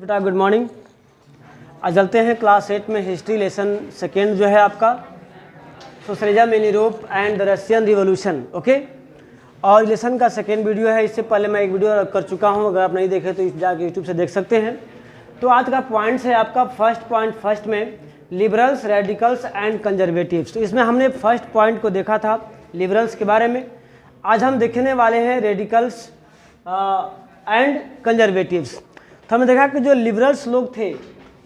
बेटा good morning. आज चलते हैं क्लास 8 में हिस्ट्री लेसन सेकेंड जो है आपका socialism in Europe and the Russian revolution. Okay, और लेसन का सेकेंड वीडियो है। इससे पहले मैं एक वीडियो कर चुका हूं, अगर आप नहीं देखे तो जाके यूट्यूब से देख सकते हैं। तो आज का पॉइंट्स है आपका फर्स्ट पॉइंट फर्स्ट में लिबरल्स, रेडिकल्स एंड कंजर्वेटिव्स। तो इसमें हमने फर्स्ट पॉइंट को देखा था लिबरल्स के बारे में। आज हम देखने वाले हैं रेडिकल्स एंड कंजर्वेटिव्स। तो हमने देखा कि जो लिबरल्स लोग थे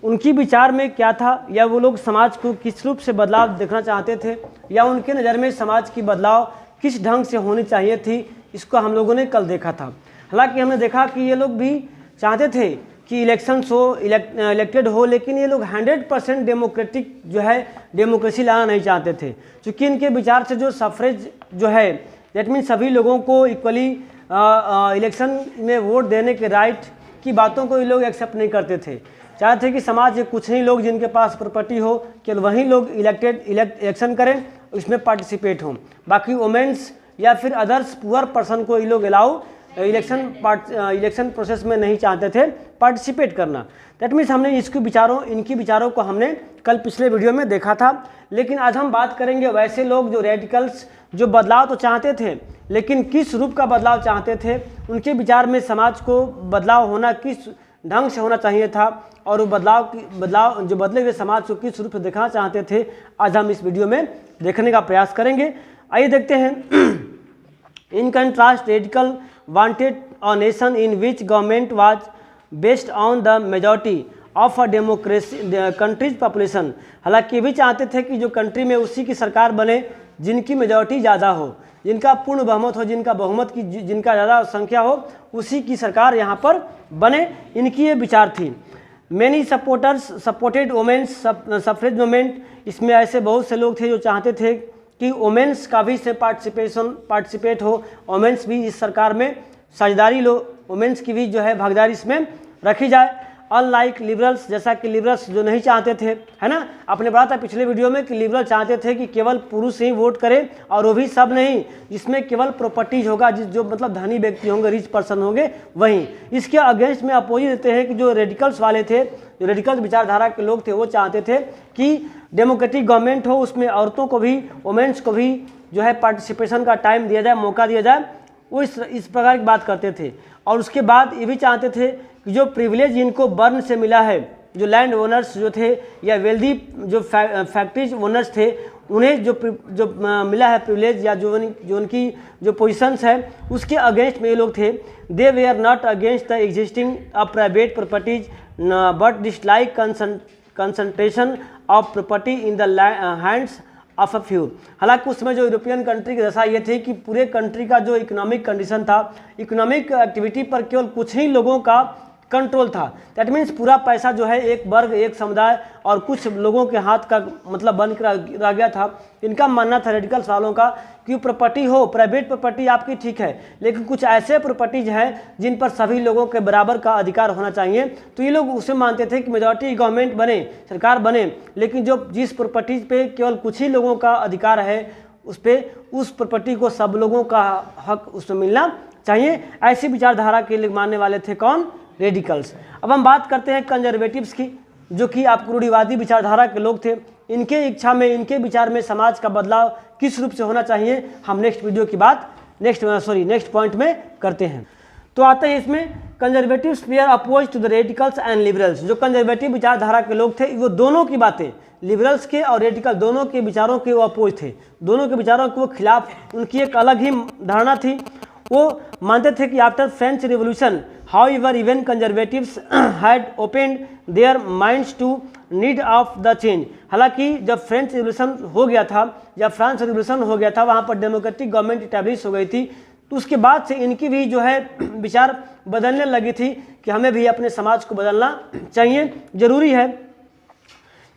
उनकी विचार में क्या था, या वो लोग समाज को किस रूप से बदलाव देखना चाहते थे, या उनके नज़र में समाज की बदलाव किस ढंग से होनी चाहिए थी, इसको हम लोगों ने कल देखा था। हालांकि हमने देखा कि ये लोग भी चाहते थे कि इलेक्शंस हो, इलेक्टेड हो, लेकिन ये लोग 100% डेमोक्रेटिक जो है डेमोक्रेसी लाना नहीं चाहते थे, क्योंकि इनके विचार से जो सफरेज जो है दैट मीन सभी लोगों को इक्वली इलेक्शन में वोट देने के राइट की बातों को ये लोग एक्सेप्ट नहीं करते थे। चाहते थे कि समाज के कुछ ही लोग जिनके पास प्रॉपर्टी हो केवल वही लोग इलेक्शन करें, उसमें पार्टिसिपेट हों, बाकी वुमेन्स या फिर अदर्स पुअर पर्सन को ये लोग अलाउ इलेक्शन प्रोसेस में नहीं चाहते थे पार्टिसिपेट करना। दैट मीन्स हमने इनकी विचारों को हमने कल पिछले वीडियो में देखा था। लेकिन आज हम बात करेंगे वैसे लोग जो रेडिकल्स, जो बदलाव तो चाहते थे लेकिन किस रूप का बदलाव चाहते थे, उनके विचार में समाज को बदलाव होना किस ढंग से होना चाहिए था, और वो बदलाव जो बदले हुए समाज को किस रूप से देखना चाहते थे, आज हम इस वीडियो में देखने का प्रयास करेंगे। आइए देखते हैं। In contrast radical wanted a nation in which government was based on the majority of a democracy countries population. हालांकि भी चाहते थे कि जो कंट्री में उसी की सरकार बने जिनकी मेजॉरिटी ज़्यादा हो, जिनका पूर्ण बहुमत हो, जिनका ज़्यादा संख्या हो, उसी की सरकार यहाँ पर बने, इनकी ये विचार थी। Many supporters supported women's suffrage movement. इसमें ऐसे बहुत से लोग थे जो चाहते थे कि वुमेन्स का भी से पार्टिसिपेट हो, वुमेन्स भी इस सरकार में साझेदारी लो, वुमेन्स की भी जो है भागीदारी इसमें रखी जाए। अनलाइक लिबरल्स, जैसा कि लिबरल्स जो नहीं चाहते थे, है ना, आपने पढ़ा था पिछले वीडियो में कि लिबरल चाहते थे कि केवल पुरुष ही वोट करें, और वो भी सब नहीं, जिसमें केवल प्रॉपर्टीज होगा, जो मतलब धनी व्यक्ति होंगे, रिच पर्सन होंगे वहीं। इसके अगेंस्ट में अपोजिट देते हैं कि जो रेडिकल्स वाले थे, जो रेडिकल विचारधारा के लोग थे, वो चाहते थे कि डेमोक्रेटिक गवर्नमेंट हो, उसमें औरतों को भी, वुमेन्स को भी जो है पार्टिसिपेशन का टाइम दिया जाए, मौका दिया जाए, वो इस प्रकार की बात करते थे। और उसके बाद ये भी चाहते थे कि जो प्रिविलेज इनको बर्न से मिला है, जो लैंड ओनर्स जो थे या वेल्दी जो फैक्ट्रीज ओनर्स थे, उन्हें जो मिला है प्रिविलेज, या जो उनकी जो पोजीशंस है, उसके अगेंस्ट में ये लोग थे। They were are not against the existing of private properties but dislike concentration of property in the hands of a few. हालांकि उसमें जो यूरोपियन कंट्री की दशा ये थी कि पूरे कंट्री का जो इकोनॉमिक कंडीशन था, इकोनॉमिक एक्टिविटी पर केवल कुछ ही लोगों का कंट्रोल था। दैट मीन्स पूरा पैसा जो है एक वर्ग, एक समुदाय और कुछ लोगों के हाथ का मतलब बन कर रह गया था। इनका मानना था रेडिकल्स वालों का कि प्रॉपर्टी हो, प्राइवेट प्रॉपर्टी आपकी ठीक है, लेकिन कुछ ऐसे प्रॉपर्टीज हैं जिन पर सभी लोगों के बराबर का अधिकार होना चाहिए। तो ये लोग उसे मानते थे कि मेजॉरिटी गवर्नमेंट बने, सरकार बने, लेकिन जिस प्रॉपर्टीज पे केवल कुछ ही लोगों का अधिकार है, उस प्रॉपर्टी को सब लोगों का हक उसमें मिलना चाहिए। ऐसी विचारधारा के लिए मानने वाले थे कौन? रेडिकल्स। अब हम बात करते हैं कंजर्वेटिव्स की, जो कि आप रूढ़िवादी विचारधारा के लोग थे। इनके इच्छा में, इनके विचार में समाज का बदलाव किस रूप से होना चाहिए, हम नेक्स्ट वीडियो की बात नेक्स्ट पॉइंट में करते हैं। तो आते हैं इसमें conservatives they are oppose to the radicals and liberals. जो कंजर्वेटिव विचारधारा के लोग थे, वो दोनों की बातें, लिबरल्स के और रेडिकल दोनों के विचारों के वो अपोज थे, दोनों के विचारों के वो खिलाफ, उनकी एक अलग ही धारणा थी। वो मानते थे कि after French revolution however even conservatives had opened their minds to need of the change. हालांकि जब फ्रेंच रिवॉल्यूशन हो गया था, जब फ्रांस रिवॉल्यूशन हो गया था, वहाँ पर डेमोक्रेटिक गवर्नमेंट इस्टेब्लिश हो गई थी, तो उसके बाद से इनकी भी जो है विचार बदलने लगी थी कि हमें भी अपने समाज को बदलना चाहिए, ज़रूरी है।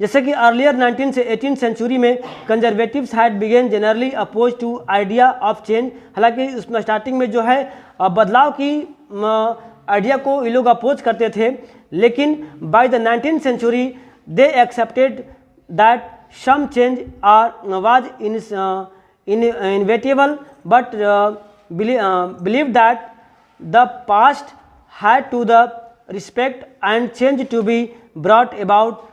जैसे कि अर्लियर 19 से 18 सेंचुरी में conservatives had begun generally oppose to idea of change. हालांकि उसमें स्टार्टिंग में जो है बदलाव की आइडिया को ये लोग अपोज करते थे, लेकिन by the 19th century they accepted that some change was inevitable but believe that the past had to the respect and change to be brought about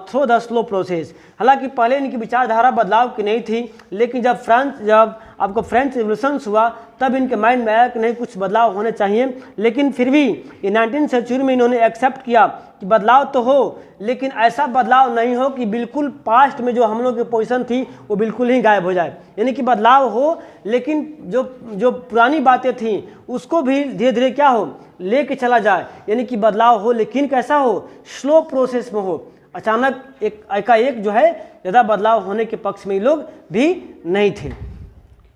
through the slow process. हालांकि पहले इनकी विचारधारा बदलाव की नहीं थी, लेकिन जब आपको फ्रेंच रिवोल्यूशन हुआ तब इनके माइंड में आया कि नहीं कुछ बदलाव होने चाहिए। लेकिन फिर भी ये 19वीं सेंचुरी में इन्होंने एक्सेप्ट किया कि बदलाव तो हो, लेकिन ऐसा बदलाव नहीं हो कि बिल्कुल पास्ट में जो हम लोग की पोजीशन थी वो बिल्कुल ही गायब हो जाए। यानी कि बदलाव हो, लेकिन जो पुरानी बातें थी उसको भी धीरे धीरे क्या हो लेके चला जाए। यानी कि बदलाव हो, लेकिन कैसा हो, स्लो प्रोसेस में हो। अचानक एकाएक जो है ज़्यादा बदलाव होने के पक्ष में लोग भी नहीं थे।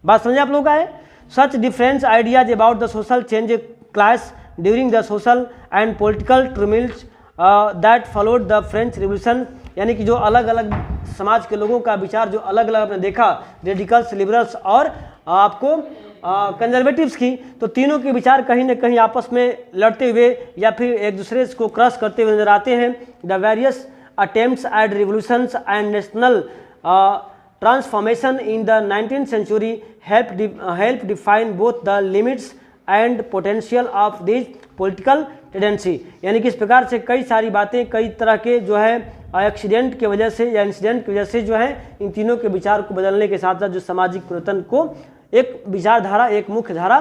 बात समझे आप लोग का है। Such difference ideas about the social change class during the social and political turmoils that followed the French Revolution. यानी कि जो अलग अलग समाज के लोगों का विचार जो अलग अलग आपने देखा, रेडिकल्स, लिबरल्स और आपको कंजर्वेटिव्स की, तो तीनों के विचार कहीं ना कहीं आपस में लड़ते हुए या फिर एक दूसरे को क्रॉस करते हुए नजर आते हैं। The various attempts at revolutions and national transformation in the 19th century help define both the limits and potential of these political tendency। यानी कि इस प्रकार से कई सारी बातें, कई तरह के जो है एक्सीडेंट की वजह से या इंसिडेंट की वजह से जो है इन तीनों के विचार को बदलने के साथ साथ जो सामाजिक परिवर्तन को एक विचारधारा, एक मुख्य धारा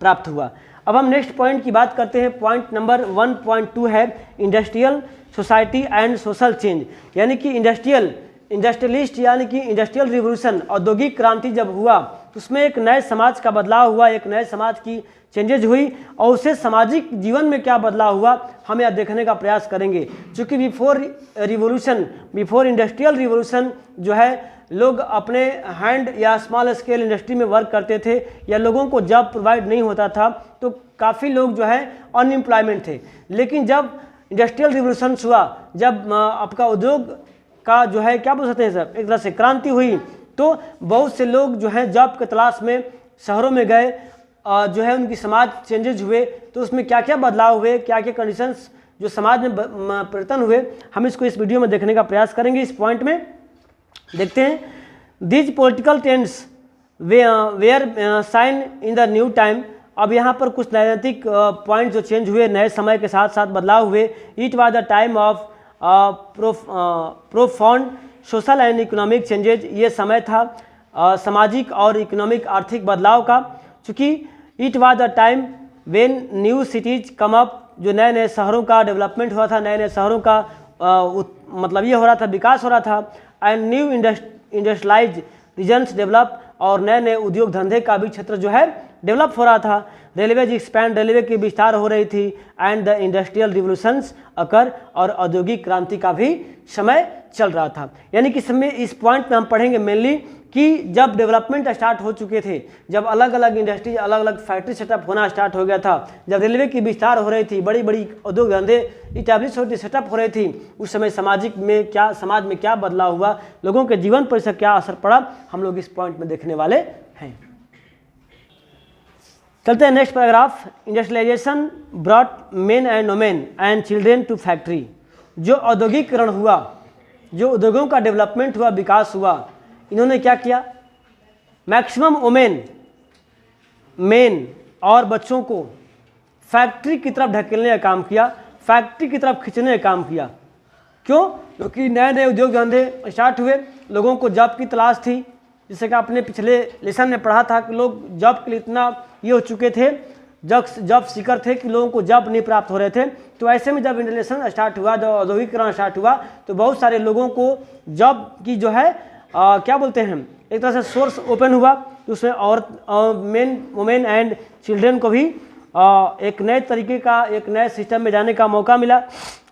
प्राप्त हुआ। अब हम नेक्स्ट पॉइंट की बात करते हैं। पॉइंट नंबर 1.2 है industrial society and social change. यानी कि इंडस्ट्रियलिस्ट यानी कि इंडस्ट्रियल रिवोल्यूशन, औद्योगिक क्रांति जब हुआ तो उसमें एक नए समाज का बदलाव हुआ, एक नए समाज की चेंजेज हुई और उससे सामाजिक जीवन में क्या बदलाव हुआ हम यहाँ देखने का प्रयास करेंगे। चूँकि बिफोर इंडस्ट्रियल रिवोल्यूशन जो है लोग अपने हैंड या स्मॉल स्केल इंडस्ट्री में वर्क करते थे या लोगों को जॉब प्रोवाइड नहीं होता था, तो काफ़ी लोग जो है अनएम्प्लॉयमेंट थे। लेकिन जब इंडस्ट्रियल रिवोल्यूशन हुआ, जब आपका उद्योग का जो है क्या बोल सकते हैं सर, एक तरह से क्रांति हुई, तो बहुत से लोग जो है जॉब के तलाश में शहरों में गए, जो है उनकी समाज चेंजेज हुए। तो उसमें क्या क्या बदलाव हुए, क्या क्या कंडीशंस जो समाज में परिवर्तन हुए, हम इसको इस वीडियो में देखने का प्रयास करेंगे। इस पॉइंट में देखते हैं these political trends were sign in the new time. अब यहाँ पर कुछ राजनीतिक पॉइंट जो चेंज हुए, नए समय के साथ साथ बदलाव हुए। It was the time of profound social and economic changes. ये समय था सामाजिक और इकोनॉमिक आर्थिक बदलाव का। चूँकि it was the time when new cities come up, जो नए नए शहरों का डेवलपमेंट हुआ था, नए नए शहरों का मतलब ये हो रहा था, विकास हो रहा था। And new industrialise regions develop, और नए नए उद्योग धंधे का भी क्षेत्र जो है डेवलप हो रहा था। रेलवेज एक्सपैंड, रेलवे की विस्तार हो रही थी। एंड द इंडस्ट्रियल रिवोल्यूशंस अकर, और औद्योगिक क्रांति का भी समय चल रहा था। यानी कि समय इस पॉइंट में हम पढ़ेंगे मेनली कि जब डेवलपमेंट स्टार्ट हो चुके थे, जब अलग अलग इंडस्ट्री, अलग अलग फैक्ट्री सेटअप होना स्टार्ट हो गया था, जब रेलवे की विस्तार हो रही थी, बड़ी बड़ी उद्योग धंधे इस्टेब्लिश होती सेटअप हो रही थी, उस समय समाज में क्या बदलाव हुआ, लोगों के जीवन पर इसका क्या असर पड़ा, हम लोग इस पॉइंट में देखने वाले हैं। चलते हैं next paragraph. Industrialisation brought men and women and children to factory. जो औद्योगिकरण हुआ, जो उद्योगों का डेवलपमेंट हुआ, विकास हुआ, इन्होंने क्या किया, मैक्सिमम वुमेन, मेन और बच्चों को फैक्ट्री की तरफ ढकेलने का काम किया, फैक्ट्री की तरफ खींचने का काम किया। क्यों? क्योंकि नए नए उद्योग धंधे स्टार्ट हुए, लोगों को जॉब की तलाश थी। जैसे कि आपने पिछले लेसन में पढ़ा था कि लोग जॉब के लिए इतना ये हो चुके थे, जॉब सीकर थे कि लोगों को जॉब नहीं प्राप्त हो रहे थे। तो ऐसे में जब इंडस्ट्रियलाइजेशन स्टार्ट हुआ, जब औद्योगिकरण स्टार्ट हुआ, तो बहुत सारे लोगों को जॉब की जो है क्या बोलते हैं, एक तरह से सोर्स ओपन हुआ। तो उसमें मेन, वुमेन एंड चिल्ड्रेन को भी एक नए तरीके का, एक नए सिस्टम में जाने का मौका मिला।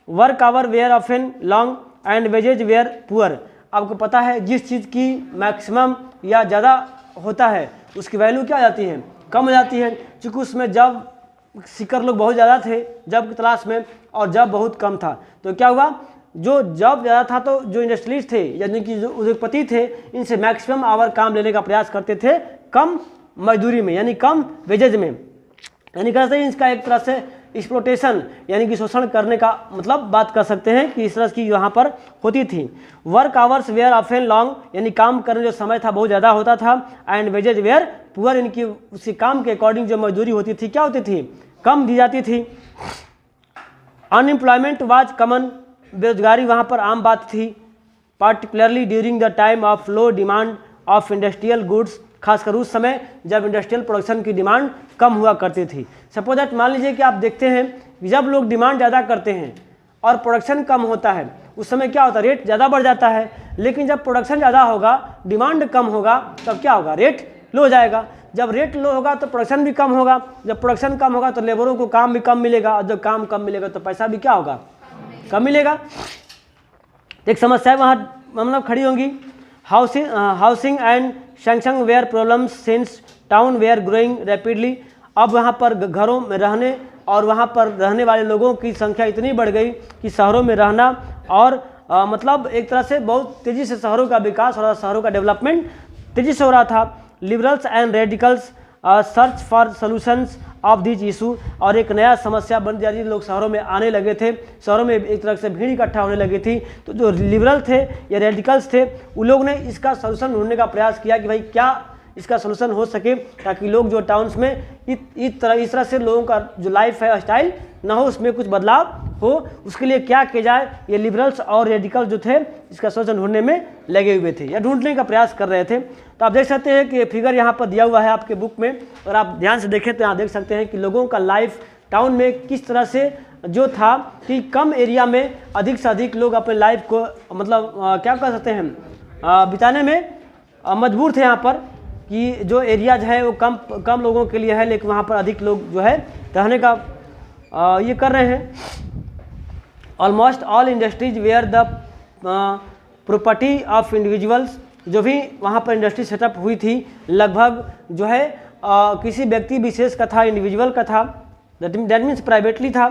Work hour were often long and wages were poor. आपको पता है जिस चीज़ की मैक्सिमम या ज़्यादा होता है उसकी वैल्यू क्या हो जाती है, कम हो जाती है। चूँकि उसमें जॉब सीकर लोग बहुत ज़्यादा थे जॉब की तलाश में, और जॉब बहुत कम था। तो क्या हुआ, जो जॉब ज़्यादा था तो जो इंडस्ट्रियलिस्ट थे यानी कि जो उद्योगपति थे, इनसे मैक्सिमम आवर काम लेने का प्रयास करते थे कम मजदूरी में, यानी कम वेजेज में। यानी कहते हैं इसका एक तरह से एक्सप्लोटेशन यानी कि शोषण करने का मतलब बात कर सकते हैं कि इस तरह की यहाँ पर होती थी। Work hours were often long, यानी काम करने जो समय था बहुत ज़्यादा होता था। एंड वेजेज वेयर पुअर, इनकी उसी काम के अकॉर्डिंग जो मजदूरी होती थी क्या होती थी, कम दी जाती थी। अनएम्प्लॉयमेंट वाज कमन, बेरोजगारी वहाँ पर आम बात थी। Particularly during the time of low demand of industrial goods, खासकर उस समय जब इंडस्ट्रियल प्रोडक्शन की डिमांड कम हुआ करती थी। सपोज दैट मान लीजिए कि आप देखते हैं कि जब लोग डिमांड ज़्यादा करते हैं और प्रोडक्शन कम होता है, उस समय क्या होता है, रेट ज़्यादा बढ़ जाता है। लेकिन जब प्रोडक्शन ज़्यादा होगा, डिमांड कम होगा, तब क्या होगा, रेट लो हो जाएगा। जब रेट लो होगा तो प्रोडक्शन भी कम होगा, जब प्रोडक्शन कम होगा तो लेबरों को काम भी कम मिलेगा, और जब काम कम मिलेगा तो पैसा भी क्या होगा, कम मिलेगा। एक समस्या वहाँ मतलब खड़ी होंगी। Housing and sanction were problems since town were growing rapidly. अब वहाँ पर घरों में रहने और वहाँ पर रहने वाले लोगों की संख्या इतनी बढ़ गई कि शहरों में रहना और मतलब एक तरह से बहुत तेज़ी से शहरों का विकास हो रहा, शहरों का डेवलपमेंट तेज़ी से हो रहा था। Liberals and radicals search for solutions of this issue, और एक नया समस्या बन जा रही, लोग शहरों में आने लगे थे, शहरों में एक तरह से भीड़ इकट्ठा होने लगी थी। तो जो लिबरल थे या रेडिकल्स थे, उन लोग ने इसका सलूशन ढूंढने का प्रयास किया कि भाई क्या इसका सलूशन हो सके, ताकि लोग जो टाउन्स में इस तरह से लोगों का जो लाइफ है स्टाइल ना हो, उसमें कुछ बदलाव हो। उसके लिए क्या किया जाए, ये लिबरल्स और रेडिकल जो थे इसका सलूशन ढूंढने में लगे हुए थे या ढूंढने का प्रयास कर रहे थे। तो आप देख सकते हैं कि फिगर यहाँ पर दिया हुआ है आपके बुक में, और आप ध्यान से देखें तो यहाँ देख सकते हैं कि लोगों का लाइफ टाउन में किस तरह से जो था कि कम एरिया में अधिक से अधिक लोग अपने लाइफ को मतलब क्या कर सकते हैं, बिताने में मजबूर थे। यहाँ पर कि जो एरियाज है वो कम लोगों के लिए है, लेकिन वहाँ पर अधिक लोग जो है रहने का ये कर रहे हैं। Almost all industries were the property of individuals, जो भी वहाँ पर इंडस्ट्री सेटअप हुई थी लगभग जो है किसी व्यक्ति विशेष का था, इंडिविजुअल का था, दैट मीन्स प्राइवेटली था।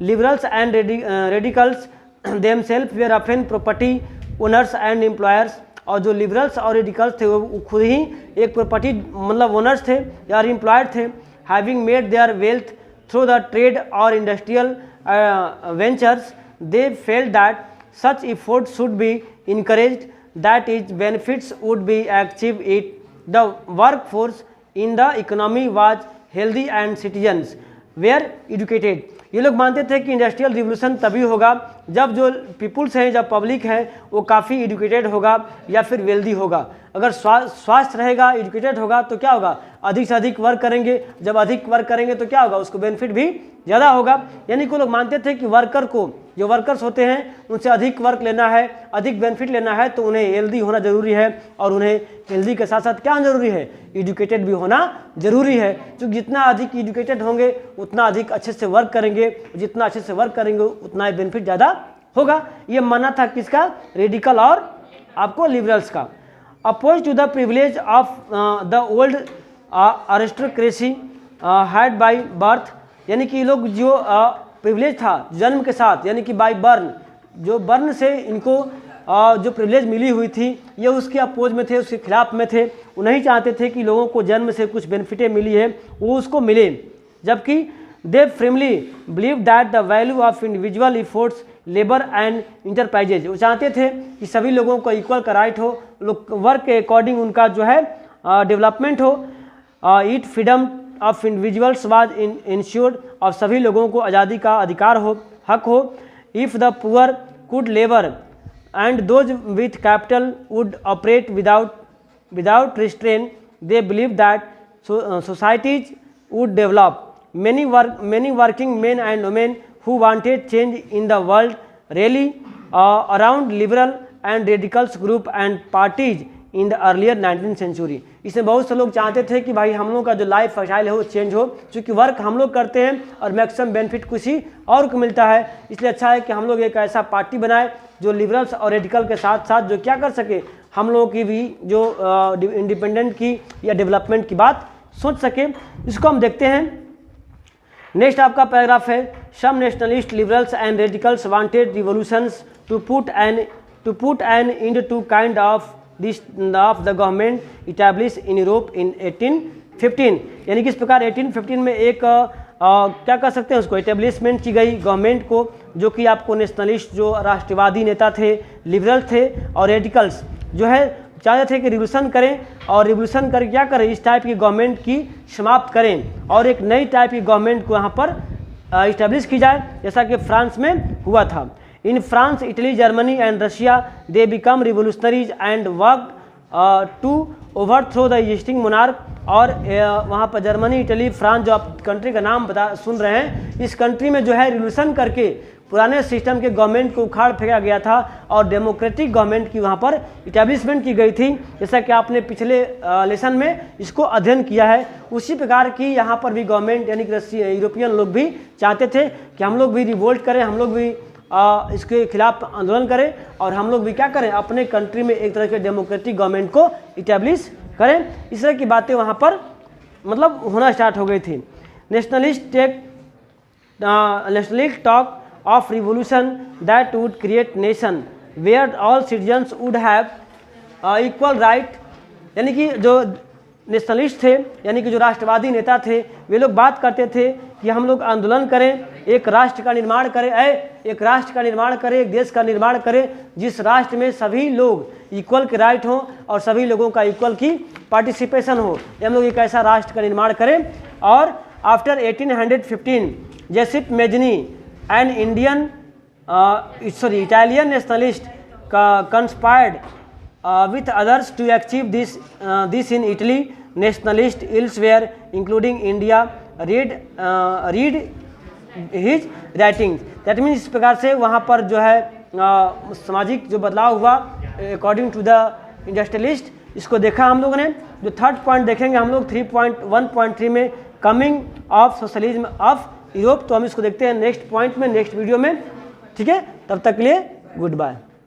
Liberals and radicals themselves were often property owners and employers, और जो लिबरल्स और रेडिकल्स थे वो खुद ही एक प्रॉपर्टी मतलब ओनर्स थे या एम्प्लॉयड थे। Having made their wealth through the trade और industrial ventures, they felt that such effort should be encouraged, that is benefits would be achieve it the workforce in the economy was healthy and citizens were educated. ये लोग मानते थे कि industrial revolution तभी होगा जब जो पीपुल्स हैं, जब पब्लिक है वो काफ़ी एजुकेटेड होगा या फिर वेल्दी होगा। अगर स्वास्थ्य रहेगा, एजुकेटेड होगा तो क्या होगा, अधिक से अधिक वर्क करेंगे, जब अधिक वर्क करेंगे तो क्या होगा, उसको बेनिफिट भी ज़्यादा होगा। यानी कि लोग मानते थे कि वर्कर को, जो वर्कर्स होते हैं उनसे अधिक वर्क लेना है, अधिक बेनिफिट लेना है तो उन्हें हेल्दी होना ज़रूरी है, और उन्हें हेल्दी के साथ साथ क्या ज़रूरी है, एजुकेटेड भी होना ज़रूरी है। क्योंकि जितना अधिक एजुकेटेड होंगे उतना अधिक अच्छे से वर्क करेंगे, जितना अच्छे से वर्क करेंगे उतना ही बेनिफिट ज़्यादा होगा। ये मानना था किसका, रेडिकल और आपको लिबरल्स का। Oppose to the privilege of the old aristocracy had by birth, यानी कि लोग जो प्रिविलेज था जन्म के साथ, यानी कि बाय बर्न, जो बर्न से इनको जो प्रिविलेज मिली हुई थी ये उसके अपोज में थे, उसके खिलाफ में थे। वो नहीं चाहते थे कि लोगों को जन्म से कुछ बेनिफिटें मिली है वो उसको मिले, जबकि they firmly believe that the value of individual efforts labour and enterprises. वो चाहते थे कि सभी लोगों को इक्वल का राइट हो, लोग वर्क के अकॉर्डिंग उनका जो है डेवलपमेंट हो। It freedom of individuals was insured, और सभी लोगों को आज़ादी का अधिकार हो, हक हो। If the poor could labour and those with capital would operate without restraint, they believed that societies would develop. Many working men and women who wanted change in the world rally around liberal and radicals group and parties in the earlier 19th century. इसमें बहुत से लोग चाहते थे कि भाई हम लोग का जो लाइफ स्टाइल है वो चेंज हो, क्योंकि वर्क हम लोग करते हैं और मैक्सिमम बेनिफिट किसी और को मिलता है। इसलिए अच्छा है कि हम लोग एक ऐसा पार्टी बनाए जो लिबरल्स और रेडिकल के साथ साथ जो क्या कर सके, हम लोगों की भी जो इंडिपेंडेंट की या डेवलपमेंट की बात सोच सके। इसको हम देखते हैं। नेक्स्ट आपका पैराग्राफ है, some nationalist liberals and radicals wanted revolutions to put an end to kind of of the government established in Europe in 1815। यानी कि इस प्रकार 1815 में एक क्या कर सकते हैं उसको एस्टेब्लिशमेंट की गई गवर्नमेंट को, जो कि आपको नेशनलिस्ट जो राष्ट्रवादी नेता थे, लिबरल थे और रेडिकल्स जो है चाहते थे कि रिवोल्यूशन करें, और रिवोल्यूशन करके क्या करें, इस टाइप की गवर्नमेंट की समाप्त करें और एक नई टाइप की गवर्नमेंट को यहाँ पर इस्टेब्लिश की जाए, जैसा कि फ्रांस में हुआ था। In France, Italy, Germany and Russia they become revolutionaries and work to overthrow the existing monarch. और वहाँ पर जर्मनी, इटली, फ्रांस, जो आप कंट्री का नाम सुन रहे हैं, इस कंट्री में जो है रिवोल्यूशन करके पुराने सिस्टम के गवर्नमेंट को उखाड़ फेंका गया था और डेमोक्रेटिक गवर्नमेंट की वहाँ पर इटेब्लिशमेंट की गई थी, जैसा कि आपने पिछले लेसन में इसको अध्ययन किया है। उसी प्रकार की यहाँ पर भी गवर्नमेंट यानी कि यूरोपियन लोग भी चाहते थे कि हम लोग भी रिवोल्ट करें, हम लोग भी इसके खिलाफ आंदोलन करें और हम लोग भी क्या करें, अपने कंट्री में एक तरह के डेमोक्रेटिक गवर्नमेंट को इटेब्लिश करें। इस तरह की बातें वहाँ पर मतलब होना स्टार्ट हो गई थी। Nationalist talk of revolution that would create nation where all citizens would have equal right। यानी कि जो नेशनलिस्ट थे यानी कि जो राष्ट्रवादी नेता थे, वे लोग बात करते थे कि हम लोग आंदोलन करें, एक राष्ट्र का निर्माण करें, एक राष्ट्र का निर्माण करें, एक देश का निर्माण करें जिस राष्ट्र में सभी लोग इक्वल के राइट हों और सभी लोगों का इक्वल की पार्टिसिपेशन हो। हम लोग एक ऐसा राष्ट्र का निर्माण करें। और after 1815 Giuseppe Mazzini and Italian nationalists conspired with others to achieve this in Italy. Nationalists elsewhere, including India, read his writings। That means इस प्रकार से वहाँ पर जो है सामाजिक जो बदलाव हुआ अकॉर्डिंग टू द इंडस्ट्रियलिस्ट, इसको देखा हम लोगों ने। जो थर्ड पॉइंट देखेंगे हम लोग 3.1.3 में, coming of socialism of Europe. तो हम इसको देखते हैं नेक्स्ट पॉइंट में, नेक्स्ट वीडियो में। ठीक है, तब तक के लिए गुड बाय।